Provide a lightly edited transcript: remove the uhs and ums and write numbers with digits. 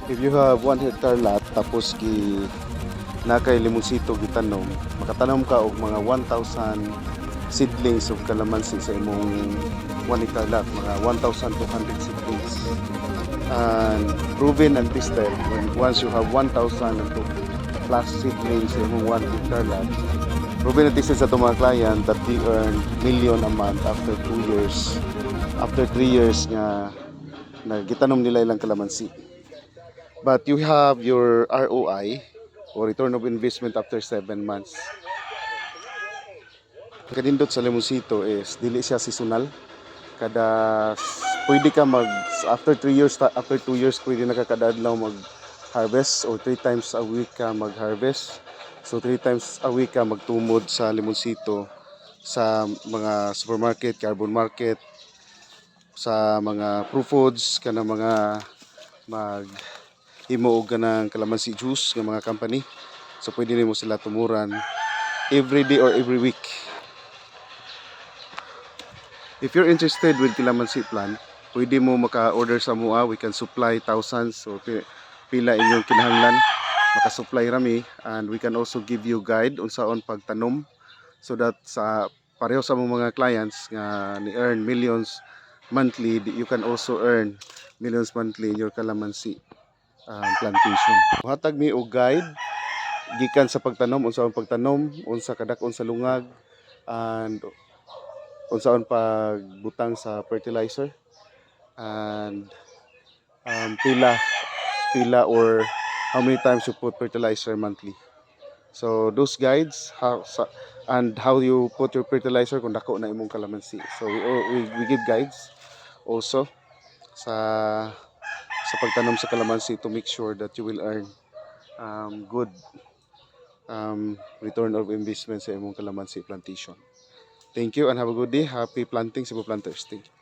If you have 1 hectare lot tapos na kay limonsito gitanom, makatanom ka og mga 1,000 seedlings of calamansi sa imong 1 hectare lot, mga 1,200 seedlings. And proven and tested, once you have 1,000 plus seedlings sa imong 1 hectare lot, proven and tested sa itong mga client that they earn million a month after 2 years, after 3 years nga gitanom nila ilang calamansi. But you have your ROI or return of investment after 7 months. Kanindot sa limonsito is dili siya seasonal. Pwede ka after 3 years, after 2 years pwede na ka kada adlaw mag harvest or 3 times a week ka mag harvest. So 3 times a week ka magtumod sa limonsito sa mga supermarket, carbon market, sa mga Pro Foods kana mga himuog ka ng calamansi juice ng mga company. So pwede rin mo sila tumuran every day or every week. If you're interested with calamansi plant, pwede mo maka-order sa mua. We can supply thousands. So pila inyong kinahanglan, maka-supply rami. And we can also give you guide unsaon pagtanom so that sa pareho sa mga clients nga ni-earn millions monthly, you can also earn millions monthly in your calamansi plantation. Hatag mi og guide gikan sa pagtanom, unsaon pagtanom, unsa kadakon sa lungag, and unsaon pagbutang sa fertilizer, and pila or how many times you put fertilizer monthly. So those guides and how you put your fertilizer kung dako na imong calamansi. So we give guides also sa pagtanom sa calamansi to make sure that you will earn good return of investment sa imong calamansi plantation. Thank you and have a good day. Happy planting, Cebu planters. Thank you.